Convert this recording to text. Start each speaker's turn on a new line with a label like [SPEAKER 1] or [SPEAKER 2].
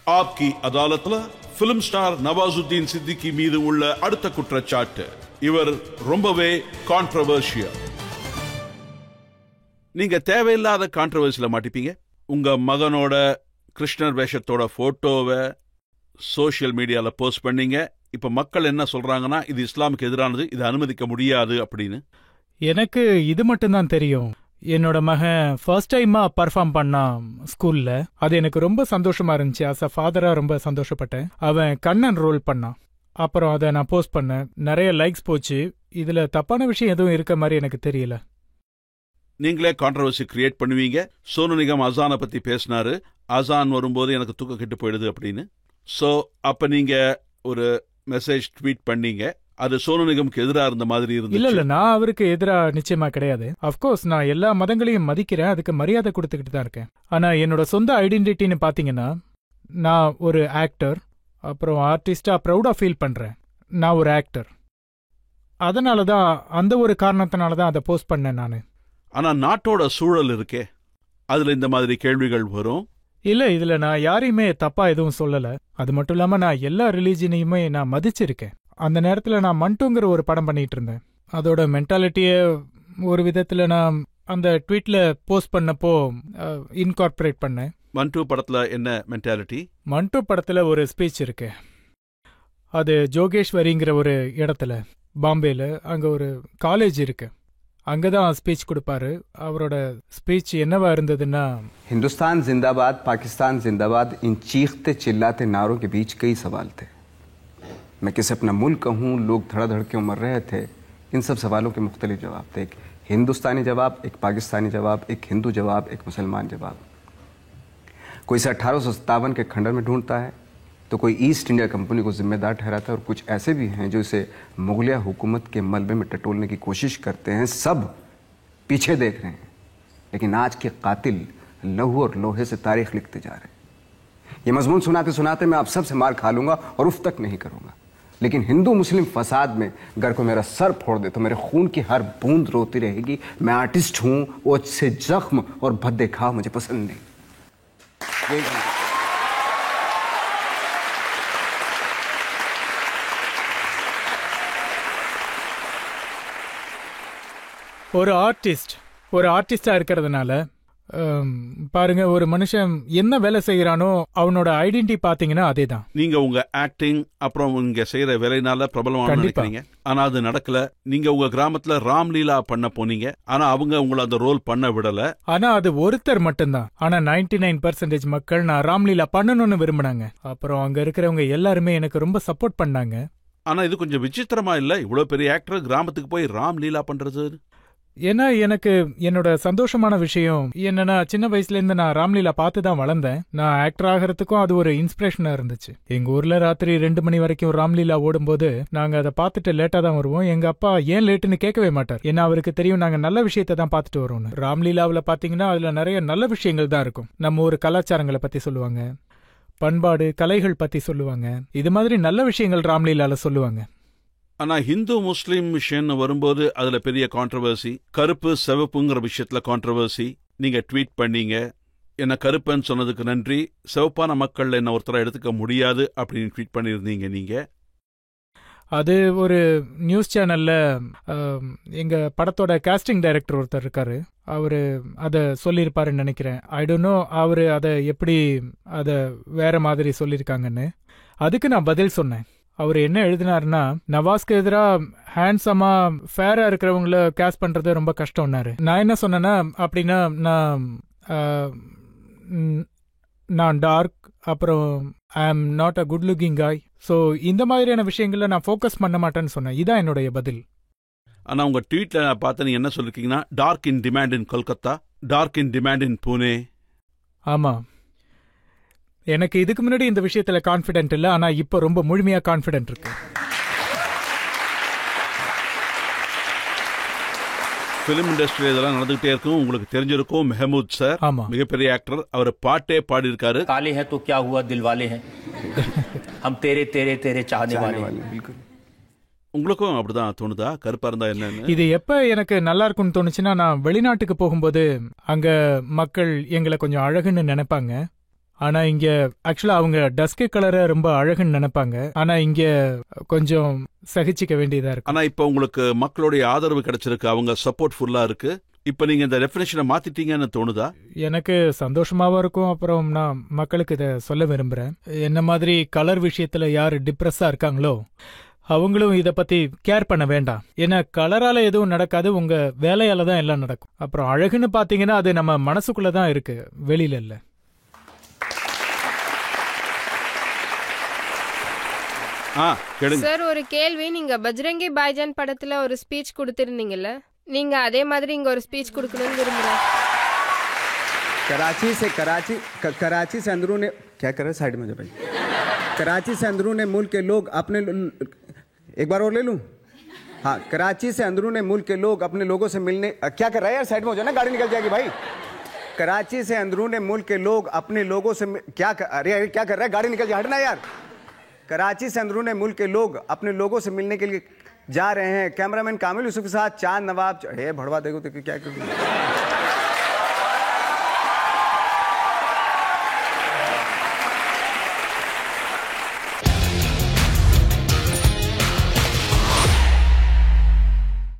[SPEAKER 1] ஆப்கி அதாலத்ல film star Nawazuddin Siddiqui மீது உள்ள அடுத்த குற்றச்சாட்டு. இவர் ரொம்பவே கான்ட்ரவர்ஷியல். நீங்க தேவையில்லாத கான்ட்ரவர்சியில மாட்டிப்பீங்க. உங்க மகனோட கிருஷ்ணர் வேஷத்தோட போட்டோவை சோசியல் மீடியால போஸ்ட் பண்ணீங்க. இப்ப மக்கள் என்ன சொல்றாங்கன்னா, இது இஸ்லாமுக்கு எதிரானது, இது அனுமதிக்க முடியாது அப்படின்னு.
[SPEAKER 2] எனக்கு இது மட்டும்தான் தெரியும். என்னோட மகன் ஃபர்ஸ்ட் டைமா பர்ஃபார்ம் பண்ணான் ஸ்கூல்ல. அது எனக்கு ரொம்ப சந்தோஷமா இருந்துச்சு. ஆஸ் அ ஃபாதரா ரொம்ப சந்தோஷப்பட்டேன். அவன் கண்ணன் ரோல் பண்ணான். அப்புறம் அதை நான் போஸ்ட் பண்ணேன். நிறைய லைக்ஸ் போச்சு. இதுல தப்பான விஷயம் எதுவும் இருக்க மாதிரி எனக்கு தெரியல.
[SPEAKER 1] நீங்களே கான்ட்ரவர்சி கிரியேட் பண்ணுவீங்க. சோனு நிகம் அசானை பத்தி பேசினாரு. அசான் வரும்போது எனக்கு தூக்கம் கெட்டு போயிடுது அப்படின்னு. சோ அப்ப நீங்க ஒரு மெசேஜ் ட்வீட் பண்ணீங்க. அது சோனு நிகமுக்கு எதிராக இருந்த மாதிரி இருந்துச்சு.
[SPEAKER 2] இல்ல நான் அவருக்கு எதிரா நிச்சயமா கிடையாது. அப்கோர்ஸ் நான் எல்லா மதங்களையும் மதிக்கிறேன், அதுக்கு மரியாதை கொடுத்துக்கிட்டு தான் இருக்கேன். ஆனா என்னோட சொந்த ஐடென்டிட்டின்னு பாத்தீங்கன்னா, நான் ஒரு ஆக்டர், அப்புறம் ஆர்டிஸ்டா ப்ரௌடா ஃபீல் பண்றேன். நான் ஒரு ஆக்டர். அதனாலதான், அந்த ஒரு காரணத்தினாலதான் அதை போஸ்ட் பண்ணேன் நானு.
[SPEAKER 1] ஆனா நாட்டோட சூழல் இருக்கே, அதுல இந்த மாதிரி கேள்விகள் வரும்.
[SPEAKER 2] இல்ல இதுல நான் யாரையுமே தப்பா எதுவும் சொல்லல. அது மட்டும் இல்லாம நான் எல்லா ரிலீஜனையுமே நான் மதிச்சிருக்கேன். அந்த நேரத்துல நான் மண்டுங்கிற ஒரு படம் பண்ணிட்டு இருந்தேன். அதோட மென்டாலிட்டிய ஒரு விதத்துல நான் அந்த ட்வீட்ல போஸ்ட் பண்ணப்போ இன்கார்பரேட் பண்ணேன்.
[SPEAKER 1] மண்டு படத்துல என்ன மென்டாலிட்டி?
[SPEAKER 2] மண்டு படத்துல ஒரு ஸ்பீச் இருக்கு. அது ஜோகேஸ்வரிங்கிற ஒரு இடத்துல, பாம்பேல, அங்க ஒரு காலேஜ் இருக்கு. அங்கதான் ஸ்பீச் கொடுப்பாரு. அவரோட ஸ்பீச் என்னவா இருந்ததுன்னா,
[SPEAKER 3] हिंदुस्तान जिंदाबाद, पाकिस्तान जिंदाबाद, इन चीखते चिल्लाते नारों के बीच कई सवाल थे. मैं किसे अपना मुल्क कहूँ, लोग धड़ा धड़ क्यों मर रहे थे, इन सब सवालों के मुख्तलिफ जवाब थे. एक हिंदुस्तानी जवाब, एक पाकिस्तानी जवाब, एक हिंदू जवाब, एक मुसलमान जवाब. कोई इसे 1857 के खंडर में ढूंढता है, तो कोई ईस्ट इंडिया कंपनी को जिम्मेदार ठहराता है, और कुछ ऐसे भी हैं जो इसे मुगलिया हुकूमत के मलबे में टटोलने की कोशिश करते हैं. सब पीछे देख रहे हैं, लेकिन आज के कातिल लहू और लोहे से तारीख लिखते जा रहे हैं. ये मजमून सुनाते सुनाते मैं आप सब से मार खा लूंगा और उफ तक नहीं करूंगा, लेकिन हिंदू मुस्लिम फसाद में घर को मेरा सर फोड़ दे तो मेरे खून की हर बूंद रोती रहेगी. मैं आर्टिस्ट हूं, वो से जख्म और भद्दे घाव मुझे पसंद नहीं.
[SPEAKER 2] ஒரு ஆர்டிஸ்டா இருக்கிறதுனால பாருங்க, ஒரு மனுஷன் என்ன வேலை செய்யறானோ அவனோட ஐடென்டிட்டி பாத்தீங்கன்னா அதேதான்.
[SPEAKER 1] நீங்க உங்க ஆக்டிங் அப்புறம் நீங்க செய்யற வேலைனால பிரபலமான நினைக்கிறீங்க. ஆனா அது நடக்கல. நீங்க உங்க கிராமத்துல ராம்லீலா பண்ண போனீங்க. ஆனா அவங்க உங்களை அந்த ரோல் பண்ண விடல.
[SPEAKER 2] ஆனா அது ஒருத்தர் மட்டும்தான். ஆனா 99% மக்கள் நான் ராம்லீலா பண்ணணும்னு விரும்பினாங்க. அப்புறம் அங்க இருக்கிறவங்க எல்லாருமே எனக்கு ரொம்ப சப்போர்ட் பண்ணாங்க.
[SPEAKER 1] ஆனா இது கொஞ்சம் விசித்திரமா இல்ல, இவ்வளவு பெரிய ஆக்டர் கிராமத்துக்கு போய் ராம்லீலா பண்றது?
[SPEAKER 2] ஏன்னா எனக்கு என்னோட சந்தோஷமான விஷயம் என்னன்னா, சின்ன வயசுல இருந்து நான் ராம்லீலா பார்த்து தான் வளர்ந்தேன். நான் ஆக்டர் ஆகிறதுக்கும் அது ஒரு இன்ஸ்பிரேஷனா இருந்துச்சு. எங்க ஊர்ல ராத்திரி 2 மணி வரைக்கும் ராம்லீலா ஓடும்போது நாங்க அதை பார்த்துட்டு லேட்டா தான் வருவோம். எங்க அப்பா ஏன் லேட்டுன்னு கேட்கவே மாட்டார். ஏன்னா அவருக்கு தெரியும் நாங்க நல்ல விஷயத்தை தான் பார்த்துட்டு வருவோம். ராம்லீலாவில பாத்தீங்கன்னா அதுல நிறைய நல்ல விஷயங்கள் தான் இருக்கும். நம்ம ஒரு கலாச்சாரங்களை பத்தி சொல்லுவாங்க, பண்பாடு கலைகள் பத்தி சொல்லுவாங்க. இது மாதிரி நல்ல விஷயங்கள் ராம்லீலால சொல்லுவாங்க.
[SPEAKER 1] ஆனா ஹிந்து முஸ்லீம் விஷயம்னு வரும்போது அதுல பெரிய கான்ட்ரவர்சி. கருப்பு சிவப்புங்கிற விஷயத்துல கான்ட்ரவர்சி. நீங்க ட்வீட் பண்ணீங்க, என்ன கருப்புன்னு சொன்னதுக்கு நன்றி, சிவப்பான மக்கள் என்ன ஒருத்தரை எடுத்துக்க முடியாது அப்படின்னு ட்வீட் பண்ணியிருந்தீங்க. நீங்க
[SPEAKER 2] அது ஒரு நியூஸ் சேனல்ல எங்க படத்தோட காஸ்டிங் டைரக்டர் ஒருத்தர் இருக்காரு, அவரு அதை சொல்லியிருப்பாருன்னு நினைக்கிறேன். ஐ டோன்ட் நோ அவரு அதை எப்படி அதை வேற மாதிரி சொல்லியிருக்காங்கன்னு. அதுக்கு நான் பதில் சொன்னேன். அவர் என்ன எழுதினாருன்னா, நவாஸ்க்கு எதிரா ஹேண்ட்ஸமா ஃபேரா இருக்கிறவங்கள கேஸ்ட் பண்றது ரொம்ப கஷ்டம்னாரு. நான் என்ன சொன்னேன்னா, அப்படின்னா நான் டார்க், அப்புறம் I am not a good looking guy. So இந்த மாதிரியான விஷயங்கள்ல நான் ஃபோக்கஸ் பண்ண மாட்டேன்னு சொன்னேன். இதான் என்னுடைய பதில்.
[SPEAKER 1] ஆனா உங்க ட்வீட்ல பார்த்து நீங்க என்ன சொல்லிருக்கீங்கன்னா, dark in demand in Kolkata, dark in demand in Pune.
[SPEAKER 2] ஆமா, எனக்கு இதுக்கு முன்னாடி இந்த விஷயத்துல கான்ஃபிடென்ட் இல்ல, ஆனா இப்ப ரொம்ப முழுமையா கான்ஃபிடென்ட் இருக்கு.
[SPEAKER 1] பிலிம் இண்டஸ்ட்ரி இதெல்லாம் நடந்துகிட்டே இருக்கும். உங்களுக்கு தெரிஞ்சிருக்கும், மெஹமூத் சார் மிகப்பெரிய ஆக்டர். அவர் பாட்டே பாடி இருக்காரு.
[SPEAKER 4] காலே ஹே தோ கியா ஹுவா தில்வாலே ஹே ஹம் தேரே தேரே தேரே சாஹனே வாலே.
[SPEAKER 1] உங்களுக்கும் அப்படிதான் தோணுதா, கருப்பா இருந்தா என்னன்னு?
[SPEAKER 2] இது எப்ப எனக்கு நல்லா இருக்கும்னு தோணுச்சுன்னா, நான் வெளிநாட்டுக்கு போகும்போது அங்க மக்கள் எங்களை கொஞ்சம் அழகுன்னு நினைப்பாங்க. ஆனா இங்க ஆக்சுவலா அவங்க டஸ்கி கலரை ரொம்ப அழகுன்னு நினைப்பாங்க. ஆனா இங்க கொஞ்சம் சகிச்சுக்க வேண்டியதா இருக்கு.
[SPEAKER 1] ஆனா இப்ப உங்களுக்கு மக்களுடைய ஆதரவு கிடைச்சிருக்கு, அவங்க சப்போர்ட் ஃபுல்லா இருக்கு. இப்ப நீங்க இந்த டெஃபினேஷனை மாத்திட்டீங்கன்னு தோணுதா?
[SPEAKER 2] எனக்கு சந்தோஷமாவும் இருக்கும். அப்புறம் நான் மக்களுக்கு இதை சொல்ல விரும்புறேன். என்ன மாதிரி கலர் விஷயத்துல யாரு டிப்ரெஸ்ஸா இருக்காங்களோ அவங்களும் இத பத்தி கேர் பண்ண வேண்டாம். ஏன்னா கலரால எதுவும் நடக்காது, உங்க வேலையால தான் எல்லாம் நடக்கும். அப்புறம் அழகுன்னு பாத்தீங்கன்னா அது நம்ம மனசுக்குள்ளதான் இருக்கு, வெளியில இல்ல.
[SPEAKER 5] சார், ஒரு கேள்வி. நீங்க பஜ்ரங்கி பாய்ஜான் படத்துல ஒரு ஸ்பீச் கொடுத்திருந்தீங்கல்ல, நீங்க அதே மாதிரி இங்க ஒரு ஸ்பீச் கொடுக்கணும்னு விரும்புறேன்.
[SPEAKER 3] कराची से अंदरून क्या कर रहे साइड में जो भाई कराची से अंदरून मुल्क के लोग अपने एक बार और ले लूं। हाँ, कराची से अंदरून मुल्क के लोग अपने लोगों से मिलने क्या कर रहा है यार, साइड में हो जाए ना, गाड़ी निकल जाएगी भाई। कराची से अंदरून मुल्क के लोग अपने लोगों से अरे क्या कर रहा है, गाड़ी निकल जाए, हटना यार। कराची से अंदरून मुल्क के लोग अपने लोगों से मिलने के लिए जा रहे हैं। कैमरामैन कामिल यूसुफ के साथ चांद नवाब। भड़वा देखो क्या